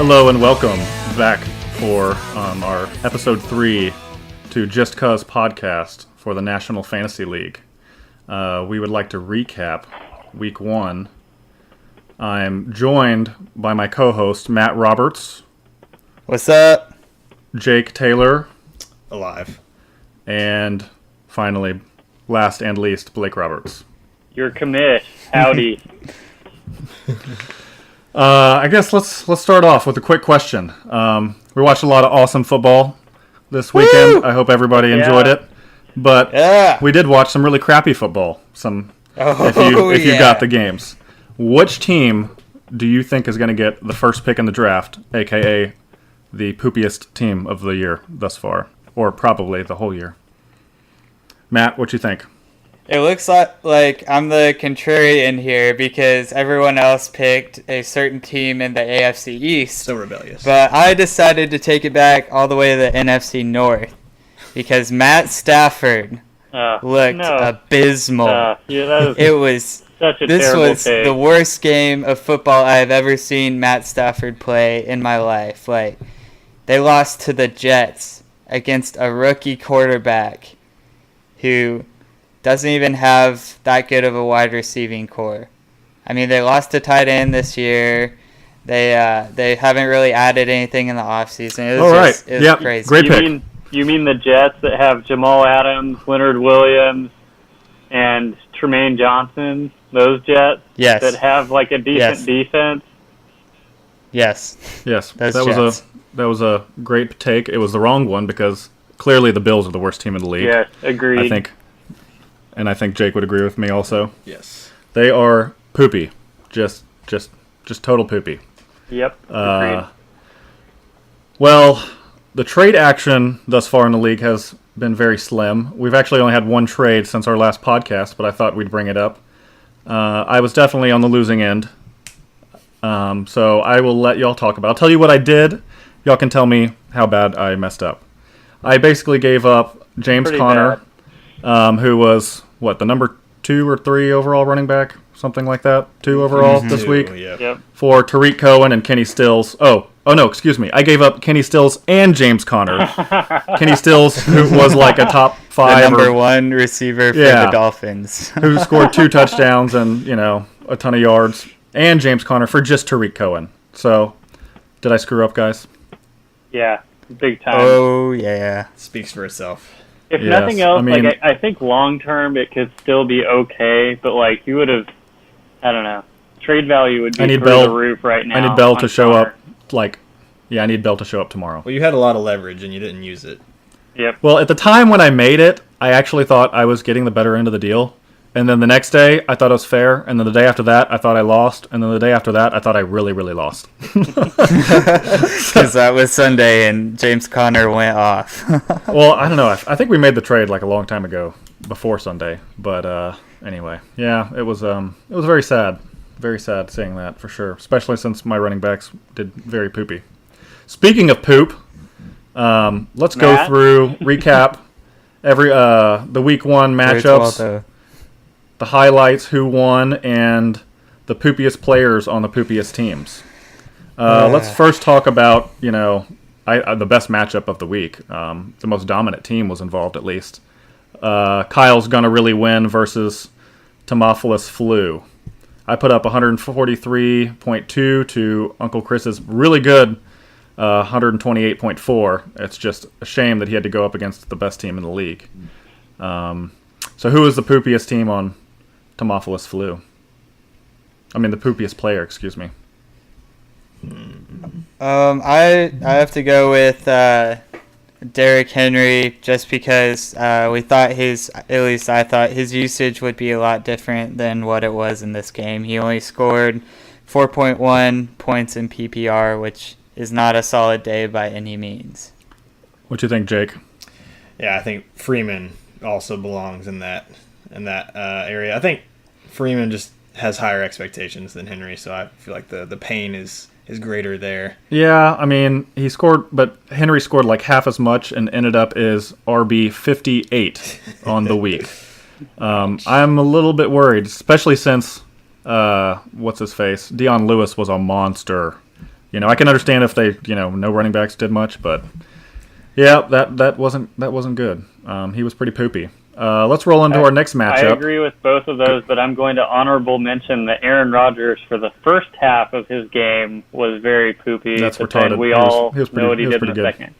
Hello and welcome back for our episode 3 to Just Cuz podcast for the National Fantasy League. We would like to recap week 1. I'm joined by my co-host Matt Roberts. What's up? Jake Taylor. Alive. And finally, last and least, Blake Roberts. Your commish. Howdy. I guess let's start off with a quick question. We watched a lot of awesome football this weekend. Woo! I hope everybody enjoyed it. But we did watch some really crappy football. If you got the games. Which team do you think is going to get the first pick in the draft, aka the poopiest team of the year thus far, or probably the whole year? Matt, what you think? It looks like I'm the contrarian here because everyone else picked a certain team in the AFC East. So rebellious. But I decided to take it back all the way to the NFC North because Matt Stafford looked abysmal. It was such a this terrible was take. the worst game of football I have ever seen Matt Stafford play in my life. Like, they lost to the Jets against a rookie quarterback who doesn't even have that good of a wide receiving core. I mean, they lost to tight end this year. They haven't really added anything in the offseason. It was crazy. Great pick. You mean the Jets that have Jamal Adams, Leonard Williams, and Tremaine Johnson? Those Jets? Yes. That have like a decent defense? Yes. That was a great take. It was the wrong one because clearly the Bills are the worst team in the league. Yes, agreed. I think Jake would agree with me also. Yes. They are poopy. Just total poopy. Yep, agreed. Well, the trade action thus far in the league has been very slim. We've actually only had one trade since our last podcast, but I thought we'd bring it up. I was definitely on the losing end. So I will let y'all talk about it. I'll tell you what I did. Y'all can tell me how bad I messed up. I basically gave up James Conner, who was, the number 2 or 3 overall running back? Something like that. 2 overall this week. Yep. For Tariq Cohen and Kenny Stills. Oh no, excuse me. I gave up Kenny Stills and James Conner. Kenny Stills, who was like a top 5. The number 1 receiver for the Dolphins. Who scored 2 touchdowns and, a ton of yards. And James Conner for just Tariq Cohen. So, did I screw up, guys? Yeah, big time. Oh, yeah. Speaks for itself. If nothing else, I think long term it could still be okay, but you would have, I don't know, trade value would be through the roof right now. I need Bell to show up. I need Bell to show up tomorrow. Well, you had a lot of leverage and you didn't use it. Yep. Well, at the time when I made it, I actually thought I was getting the better end of the deal. And then the next day, I thought it was fair. And then the day after that, I thought I lost. And then the day after that, I thought I really, really lost. Because that was Sunday and James Conner went off. Well, I don't know. I think we made the trade a long time ago, before Sunday. But anyway, yeah, it was very sad. Very sad seeing that, for sure. Especially since my running backs did very poopy. Speaking of poop, let's go through, recap the week 1 matchups. The highlights, who won, and the poopiest players on the poopiest teams. Let's first talk about, the best matchup of the week. The most dominant team was involved, at least. Kyle's gonna really win versus Tomophilus Flu. I put up 143.2 to Uncle Chris's really good 128.4. It's just a shame that he had to go up against the best team in the league. So who is the poopiest team on Tomophilus Flu? I mean, the poopiest player, excuse me. I have to go with Derrick Henry just because I thought his usage would be a lot different than what it was in this game. He only scored 4.1 points in PPR, which is not a solid day by any means. What do you think, Jake? Yeah, I think Freeman also belongs in that area. I think Freeman just has higher expectations than Henry, so I feel like the pain is greater there. Yeah, I mean, he scored, but Henry scored half as much and ended up as RB 58 on the week. I'm a little bit worried, especially since what's his face, Dion Lewis was a monster I can understand if they, no running backs did much, but yeah, that wasn't good. He was pretty poopy. Let's roll into our next matchup. I agree with both of those, but I'm going to honorable mention that Aaron Rodgers for the first half of his game was very poopy. That's but retarded. then we know what he did in the second.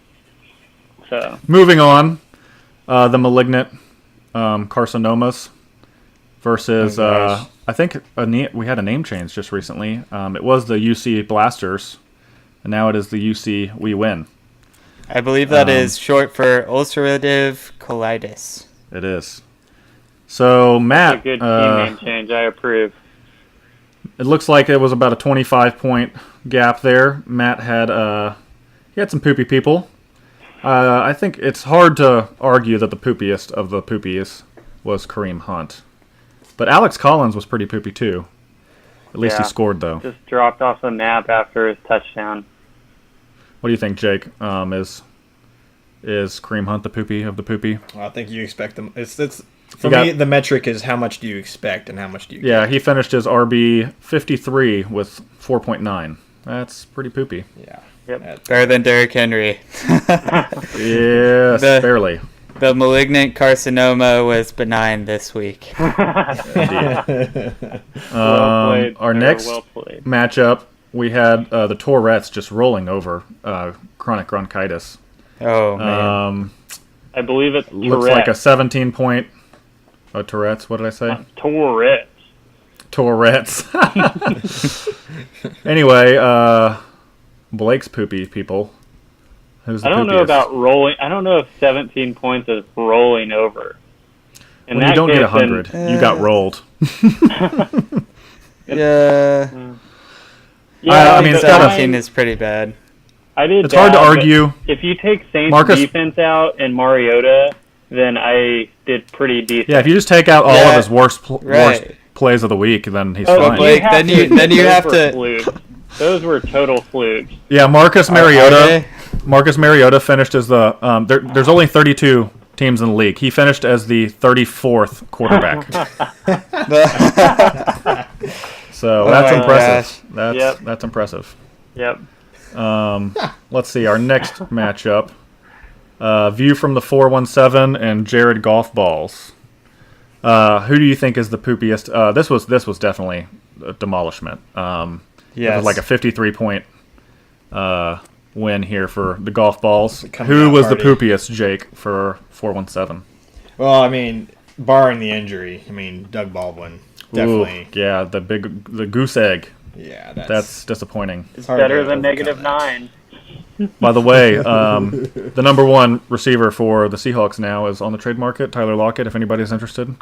So moving on, the malignant carcinomas versus I think we had a name change just recently. It was the UC Blasters, and now it is the UC We Win. I believe that is short for ulcerative colitis. It is. So Matt, a good team name change. I approve. It looks like it was about a 25-point gap there. Matt had he had some poopy people. I think it's hard to argue that the poopiest of the poopiest was Kareem Hunt, but Alex Collins was pretty poopy too. At least he scored though. Just dropped off the map after his touchdown. What do you think, Jake? Is Kareem Hunt the poopy of the poopy? Well, I think you expect them. It's for me. The metric is how much do you expect and how much do you. Yeah, he finished his RB 53 with 4.9. That's pretty poopy. Yeah. Yep. Better than Derrick Henry. Yes, barely. The malignant carcinoma was benign this week. Well played. Our next matchup, we had the Tourette's just rolling over chronic bronchitis. Oh, man. I believe it's Tourette's. Looks like a 17-point... Tourette's, what did I say? Tourette's. Anyway, Blake's poopy people. Who's the I don't poopiest? know about rolling. I don't know if 17 points is rolling over. When you don't get 100, you got rolled. Yeah. I mean, 17 is pretty bad. It's hard to argue. If you take Saints defense out and Mariota, then I did pretty decent. Yeah, if you just take out all of his worst plays of the week, then he's fine. Blake, then you have to. Those were total flukes. Yeah, Marcus Mariota. Marcus Mariota finished as the. There's only 32 teams in the league. He finished as the 34th quarterback. So that's impressive. That's impressive. Yep. Let's see our next matchup. View from the 417 and Jared Golf Balls. Who do you think is the poopiest? This was definitely a demolishment. It was like a 53-point win here for the Golf Balls. Who was the poopiest, Jake, for 417? Well, I mean, barring the injury, Doug Baldwin definitely. Ooh, yeah, the goose egg. Yeah, that's disappointing. It's better than -9. By the way, the number one receiver for the Seahawks now is on the trade market, Tyler Lockett. If anybody's interested,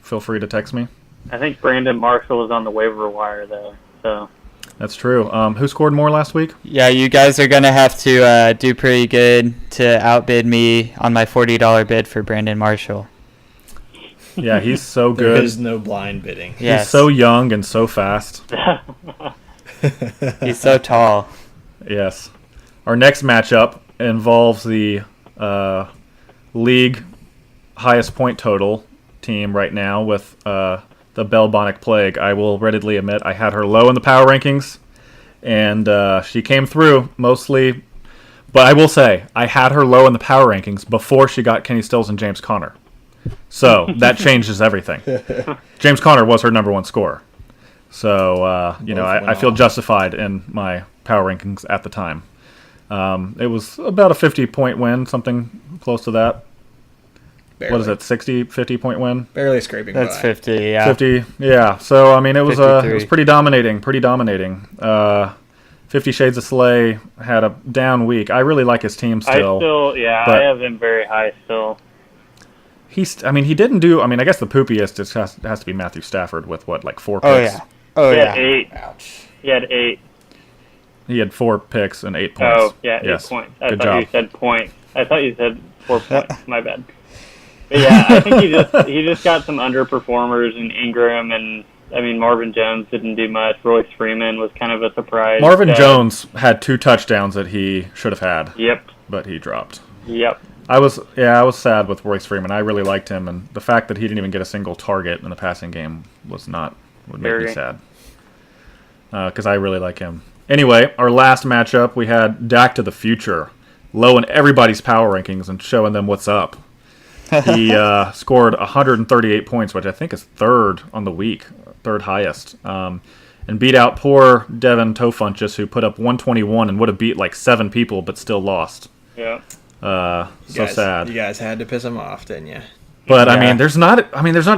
feel free to text me. I think Brandon Marshall was on the waiver wire, though. So that's true. Who scored more last week? Yeah, you guys are going to have to do pretty good to outbid me on my $40 bid for Brandon Marshall. Yeah, he's so good. There is no blind bidding. Yes. He's so young and so fast. He's so tall. Yes. Our next matchup involves the league highest point total team right now with the Bubonic Plague. I will readily admit I had her low in the power rankings, and she came through mostly. But I will say I had her low in the power rankings before she got Kenny Stills and James Conner. So that changes everything. James Conner was her number one scorer. So, I feel justified in my power rankings at the time. It was about a 50-point win, something close to that. Barely. What is it, 50-point win? Barely scraping That's by. 50, yeah. 50, yeah. So, it was pretty dominating. 50 Shades of Slay had a down week. I really like his team still. I have him very high still. He didn't do. I guess the poopiest has to be Matthew Stafford with 4 picks. He had 8. Ouch. He had 8. He had 4 picks and 8 points. Oh, yeah, 8 points. I thought you said point. I thought you said 4 points. My bad. But yeah, I think he just got some underperformers in Ingram, and Marvin Jones didn't do much. Royce Freeman was kind of a surprise. Marvin Jones had 2 touchdowns that he should have had. Yep. But he dropped. Yep. I was sad with Royce Freeman. I really liked him, and the fact that he didn't even get a single target in the passing game would make me sad. Because I really like him. Anyway, our last matchup, we had Dak to the future, low in everybody's power rankings and showing them what's up. He scored 138 points, which I think is third on the week, third highest, and beat out poor Devin Tofunchus, who put up 121 and would have beat like 7 people, but still lost. Yeah. Sad. You guys had to piss him off, didn't you? But Yeah. there's not.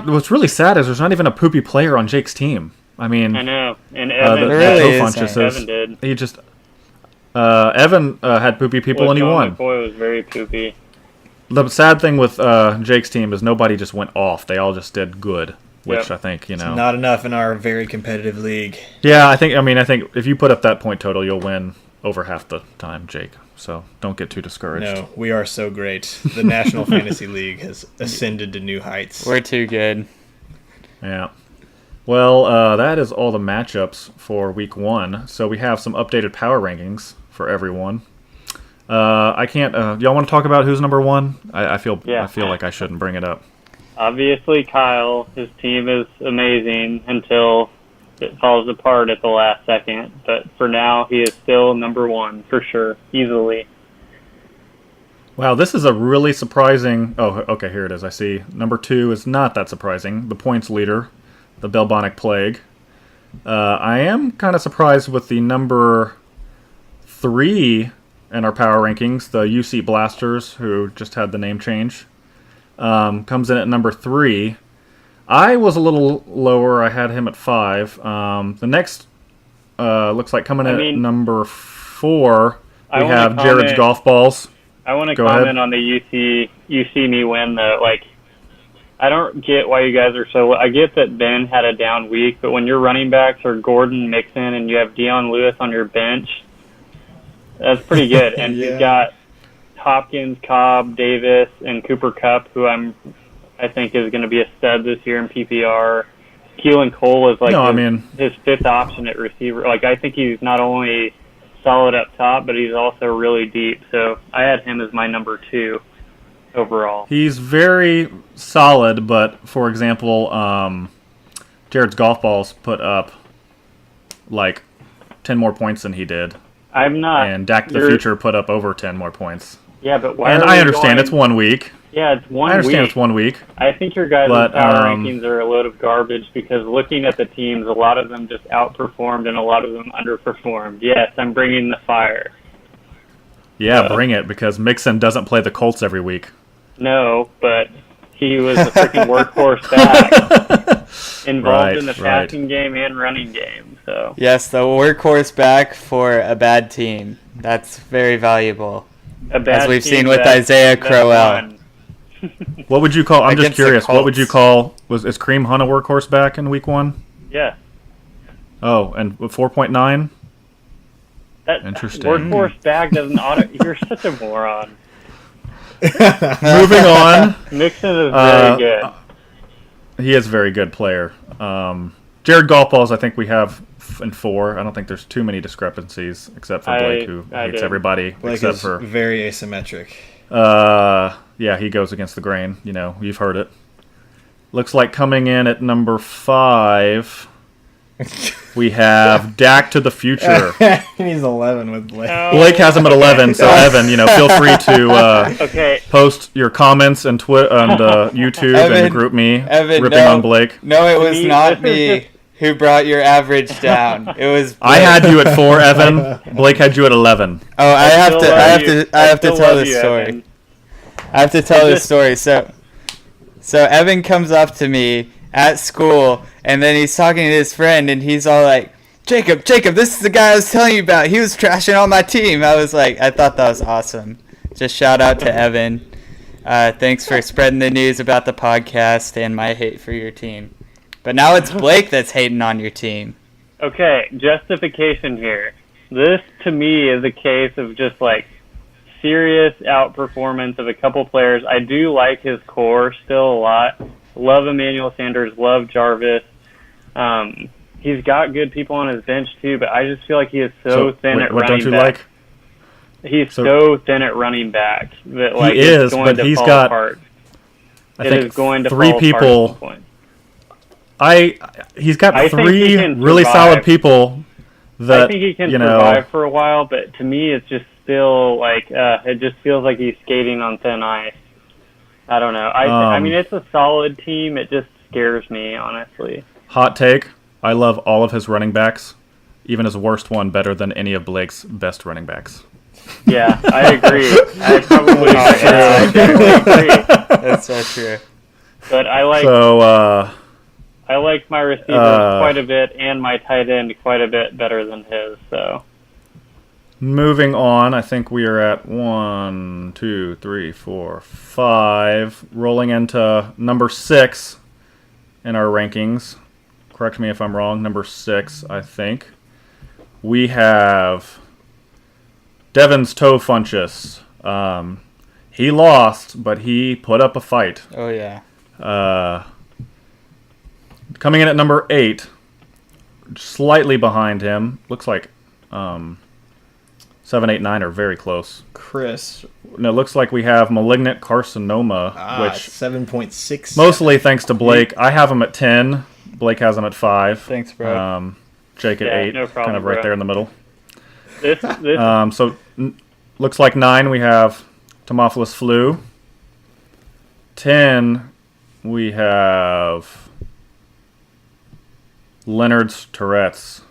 What's really sad is there's not even a poopy player on Jake's team. I mean, I know. And Evan, really Tofunchus Evan did. He just Evan had poopy people and he won. McCoy was very poopy. The sad thing with Jake's team is nobody just went off. They all just did good, which Yep. I think Not enough in our very competitive league. Yeah, I think if you put up that point total, you'll win over half the time, Jake. So don't get too discouraged. No, we are so great. The National Fantasy League has ascended to new heights. We're too good. Yeah. Well, that is all the matchups for week 1. So we have some updated power rankings for everyone. I can't. Y'all want to talk about who's number 1? I feel like I shouldn't bring it up. Obviously, Kyle, his team is amazing until it falls apart at the last second. But for now, he is still number 1 for sure, easily. Wow, this is a really surprising. Oh, okay, here it is. I see. Number 2 is not that surprising. The points leader, the Belbonic Plague. I am kind of surprised with the number 3 in our power rankings, the UC Blasters, who just had the name change. Comes in at number 3. I was a little lower. I had him at 5. The next looks like coming in at number 4. We have Jared's Golf Balls. I want to Go comment ahead. on the you see me win though. Like, I don't get why you guys are so. I get that Ben had a down week, but when your running backs are Gordon, Mixon, and you have Dion Lewis on your bench, that's pretty good. And Yeah. you've got Hopkins, Cobb, Davis, and Cooper Kupp, who I think is going to be a stud this year in PPR. Keelan Cole is like his 5th option at receiver. Like, I think he's not only solid up top, but he's also really deep. So I had him as my number 2 overall. He's very solid, but for example, Jared's Golf Balls put up like 10 more points than he did. I'm not. And Dak to the Future put up over 10 more points. Yeah, but why? And I understand it's 1 week. Yeah, it's 1 week. I understand it's 1 week. I think your guys' But, power rankings are a load of garbage because looking at the teams, a lot of them just outperformed and a lot of them underperformed. Yes, I'm bringing the fire. Yeah, bring it, because Mixon doesn't play the Colts every week. No, but he was a freaking workhorse back, involved in the passing game and running game. So Yes, the workhorse back for a bad team. That's very valuable. As we've seen with Isaiah Crowell. What would you call? I'm just Against the curious. What would Colts. you call? Is Kareem Hunt a workhorse back in week 1? Yeah. Oh, and 4.9. That Interesting. workhorse back doesn't auto. You're such a moron. Moving on. Mixon is very good. He is a very good player. Jared Golf Balls, I think we have in 4. I don't think there's too many discrepancies, except for Blake, who hates everybody Blake except is for. very asymmetric. Yeah, he goes against the grain. You know, you've heard it. Looks like coming in at number 5, we have Dak to the Future. He's 11 with Blake. Blake has him at 11, so Evan, feel free to post your comments and YouTube Evan, and group me Evan, ripping on Blake. No, it was not me who brought your average down. It was Blake. I had you at 4, Evan. Blake had you at 11. Oh, I have to tell love this you, story. Evan. I have to tell this story. So Evan comes up to me at school, and then he's talking to his friend, and he's all like, Jacob, this is the guy I was telling you about. He was trashing on my team. I was like, I thought that was awesome. Just shout out to Evan. Thanks for spreading the news about the podcast and my hate for your team. But now it's Blake that's hating on your team. Okay, justification here. This, to me, is a case of just, like, serious outperformance of a couple players. I do like his core still a lot. Love Emmanuel Sanders, love Jarvis. He's got good people on his bench, too, but I just feel like he is so thin at running back. What don't you like? He's so thin at running back that, like, he it's is, going but to he's fall got, apart. I It think, is going to 3 fall people. apart at some point. He's got I think 3 he can really survive. solid people that I think he can survive for a while, but to me, it's just still like it just feels like he's skating on thin ice. I don't know. I mean, it's a solid team. It just scares me, honestly. Hot take: I love all of his running backs, even his worst one better than any of Blake's best running backs. Yeah, I agree. I probably I definitely agree. That's so true. But I like my receivers quite a bit and my tight end quite a bit better than his. So moving on, I think we are at 1, 2, 3, 4, 5, rolling into number 6 in our rankings. Correct me if I'm wrong. Number 6, I think. We have Devin's Toe Funchess. He lost, but he put up a fight. Oh, yeah. Coming in at number 8, slightly behind him. Looks like 7, 8, 9 are very close. Chris. No, it looks like we have malignant carcinoma, which 7.6. mostly thanks to Blake. I have him at 10. Blake has him at 5. Thanks, bro. Jake at 8, no problem, kind of right bro. there in the middle. this So looks like 9 we have Tomophilus flu. 10 we have Leonard's Tourette's.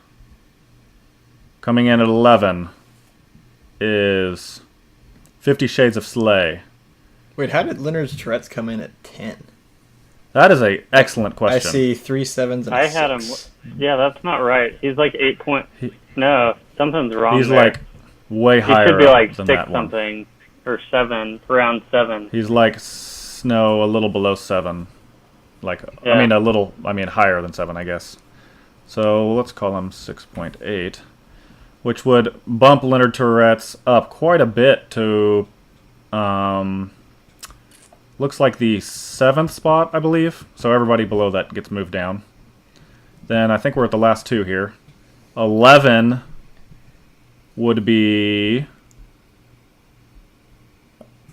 Coming in at 11 is 50 Shades of Slay. Wait, how did Leonard's Tourette's come in at 10? That is a excellent I question. see 3 7s and a I 6. had him. Yeah, that's not right. He's like 8 point. No, something's wrong. He's there. like way he higher should be like than 6 that one. something or 7, around 7. He's like a little below 7. Like Yeah. I mean higher than 7, I guess. So let's call him 6.8, which would bump Leonard Tourette's up quite a bit to looks like the 7th spot, I believe. So everybody below that gets moved down. Then I think we're at the last 2 here. 11 would be...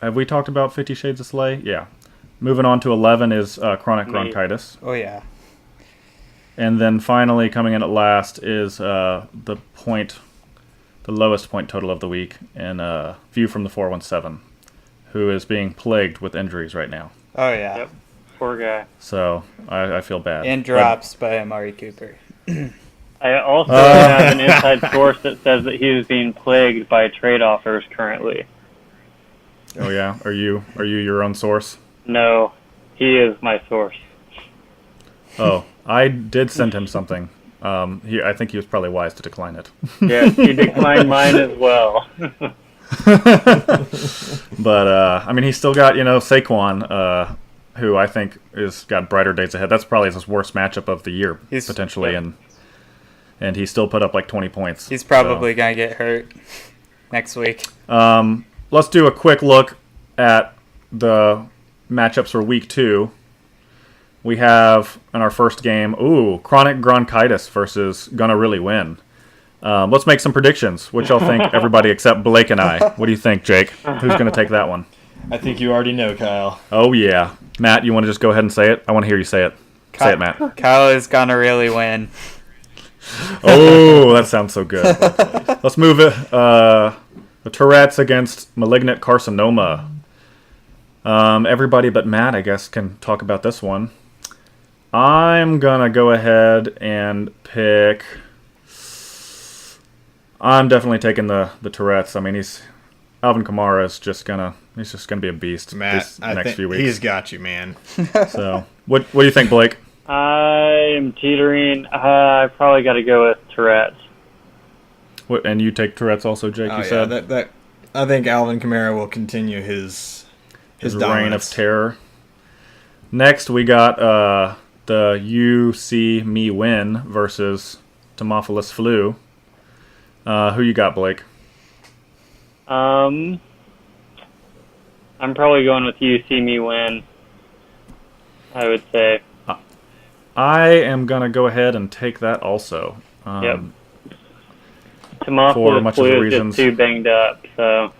Have we talked about 50 Shades of Slay? Yeah. Moving on to 11 is chronic bronchitis. Oh, yeah. And then finally coming in at last is the lowest point total of the week, and View from the 417, who is being plagued with injuries right now. Oh, yeah. Yep. Poor guy. So I feel bad. And drops by Amari Cooper. I also have an inside source that says that he is being plagued by trade offers currently. Oh yeah, are you your own source? No, he is my source. Oh, I did send him something. I think he was probably wise to decline it. Yes, he declined mine as well. But I mean, he's still got Saquon, who I think is got brighter days ahead. That's probably his worst matchup of the year potentially, yep. and he still put up like 20 points. He's probably gonna get hurt next week. Let's do a quick look at the matchups for week 2. We have in our first game, chronic bronchitis versus gonna really win. Let's make some predictions. Which y'all think? Everybody except Blake and I. What do you think, Jake? Who's gonna take that one? I think you already know, Kyle. Oh yeah, Matt. You want to just go ahead and say it? I want to hear you say it. Say it, Matt. Kyle is gonna really win. Oh, that sounds so good. Let's move it. The Tourette's against malignant carcinoma. Everybody but Matt, I guess, can talk about this one. I'm gonna go ahead and pick. I'm definitely taking the Tourette's. I mean, Alvin Kamara is just gonna be a beast. Matt, these I next think few weeks. he's got you, man. So, what do you think, Blake? I'm teetering. I probably got to go with Tourette's. What, and you take Tourette's also, Jake? Oh, you yeah, said that I think Alvin Kamara will continue his reign of dominance. terror. Next, we got the You See Me Win versus Tomophilus flu. Who you got, Blake? I'm probably going with You See Me Win, I would say. I am going to go ahead and take that also. Yep. For Tomophilus much of the flu is reasons- just too banged up, so...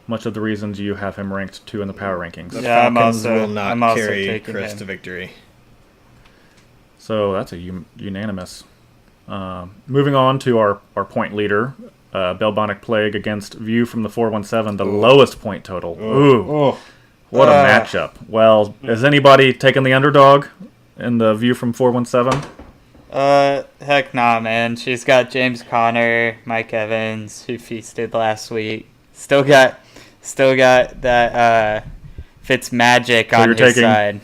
Much of the reasons you have him ranked 2 in the power rankings. The Yeah, I'm Falcons also- will not I'm also carry taking Chris him. to victory. So that's a unanimous Moving on to our point leader, Belbonic Plague against View from the 417, the lowest point total. Ooh, what a matchup. Well, has anybody taken the underdog in the View from 417? Heck nah, man. She's got James Conner, Mike Evans, who feasted last week. Still got that Fitz Magic on his side.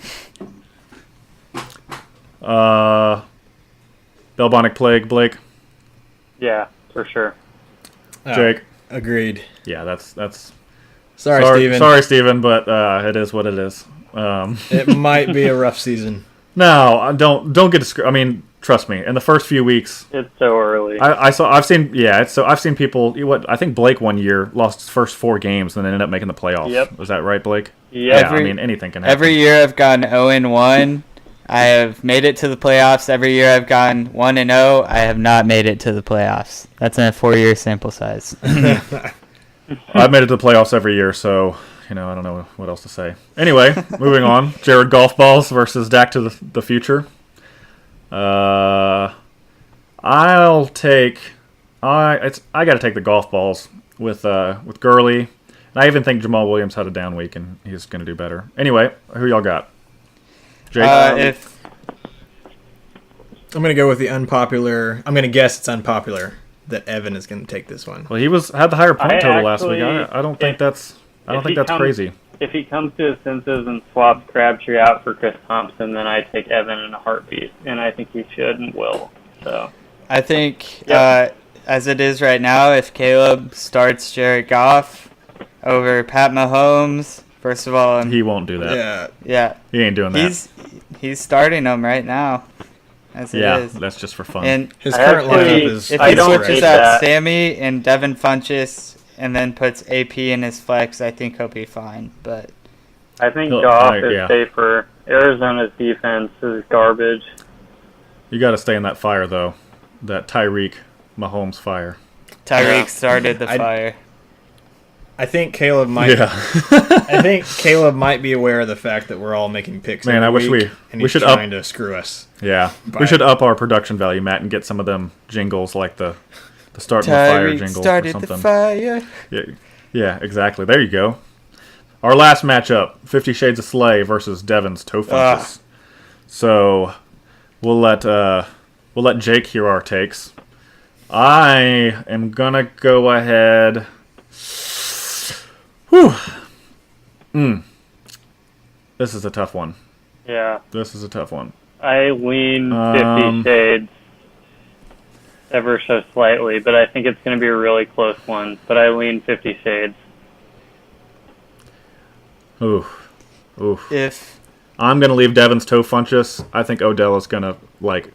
Belbonic Plague, Blake. Yeah, for sure. Jake. Agreed. Yeah, that's. Sorry, Steven. Sorry, Steven, but it is what it is. It might be a rough season. No, don't get discouraged. I mean, trust me. In the first few weeks, it's so early. I've seen people. I think Blake one year lost his first 4 games and then ended up making the playoffs. Yep. Was that right, Blake? Yep. Yeah. I mean, anything can happen. Every year I've gone 0-1. I have made it to the playoffs. Every year I've gone 1-0. I have not made it to the playoffs. That's in a 4-year sample size. I've made it to the playoffs every year, so I don't know what else to say. Anyway, moving on. Jared Golf Balls versus Dak to the Future. I got to take the Golf Balls with Gurley. And I even think Jamal Williams had a down week, and he's going to do better. Anyway, who y'all got? Jake? I'm going to go with the unpopular. I'm going to guess it's unpopular that Evan is going to take this one. Well, he had the higher point total last week. I don't think that's crazy. If he comes to his senses and swaps Crabtree out for Chris Thompson, then I take Evan in a heartbeat, and I think he should and will. So I think as it is right now, if Caleb starts Jared Goff over Pat Mahomes, first of all, he won't do that. Yeah, he ain't doing that. He's starting him right now. As it is. That's just for fun. And his current lineup is. If he switches out Sammy and Devin Funchess and then puts AP in his flex, I think he'll be fine. But I think Goff is safer. Arizona's defense is garbage. You got to stay in that fire, though. That Tyreek Mahomes fire. Tyreek started the fire. I think Caleb might. Yeah. I think Caleb might be aware of the fact that we're all making picks. Man, I wish we should trying to screw us. Yeah, we should up our production value, Matt, and get some of them jingles like the start the fire jingle or something. The fire. Yeah, exactly. There you go. Our last matchup: 50 Shades of Slay versus Devin's Toe Funches. So we'll let Jake hear our takes. I am gonna go ahead. Whew. This is a tough one. Yeah. This is a tough one. I lean 50 Shades ever so slightly, but I think it's going to be a really close one. But I lean 50 Shades. Ooh. If I'm going to leave Devin's Toe Funches, I think Odell is going to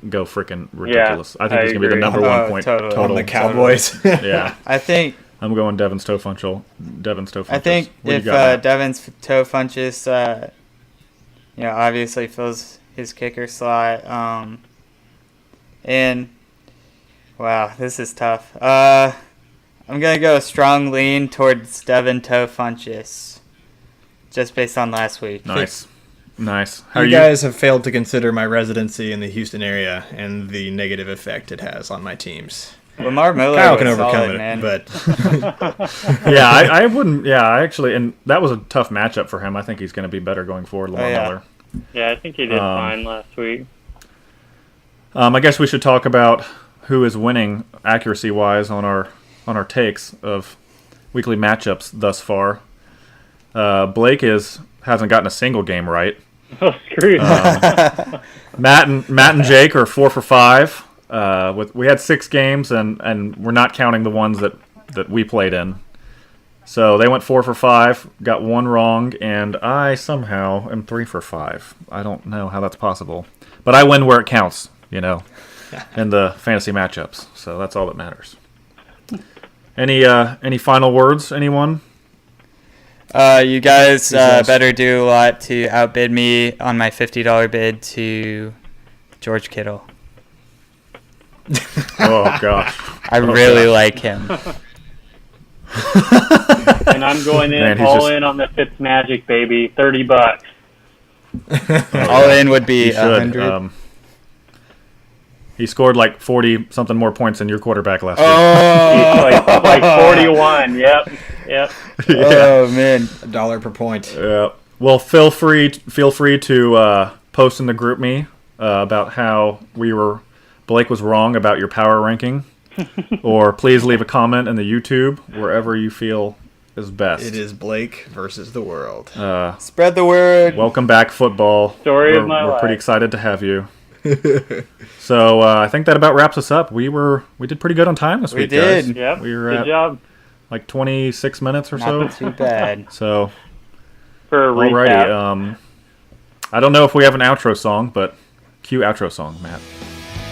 go freaking ridiculous. Yeah, I think he's going to be the number 1 point total. On the Cowboys. Yeah. I think I'm going Devin's Toe Funches. I think if Devin's Toe Funches, obviously fills his kicker slot, and wow, this is tough. I'm gonna go a strong lean towards Devin Toe Funches, just based on last week. Nice. How you guys have failed to consider my residency in the Houston area and the negative effect it has on my teams. Lamar Miller Kyle was can overcome solid, it, man. but yeah, I wouldn't. Yeah, I actually, and that was a tough matchup for him. I think he's going to be better going forward, Lamar Miller. Yeah, I think he did fine last week. I guess we should talk about who is winning accuracy-wise on our takes of weekly matchups thus far. Blake hasn't gotten a single game right. Oh, screw you. Matt and Jake are 4 for 5. We had 6 games, and we're not counting the ones that we played in. So they went 4 for 5, got 1 wrong, and I somehow am 3 for 5. I don't know how that's possible, but I win where it counts, in the fantasy matchups. So that's all that matters. Any final words, anyone? You guys better do a lot to outbid me on my $50 bid to George Kittle. Oh gosh, I really like him. And I'm going in in on the Fitzmagic, baby. $30. All in would be 100. He scored like 40 something more points than your quarterback last Oh, like 41. Yep. oh man. $1 per point. year. Yeah. Well, feel free to post in the group me about how Blake was wrong about your power ranking, or please leave a comment in the YouTube wherever you feel is best. It is Blake versus the world. Spread the word. Welcome back, football. Story we're, of my we're life. pretty excited to have you. So I think that about wraps us up. We did pretty good on time this week, did. guys. Yep. We were Good at job. like 26 minutes or Not so. too bad. So For a recap. alrighty. I don't know if we have an outro song, but cue outro song, Matt.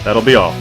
That'll be all.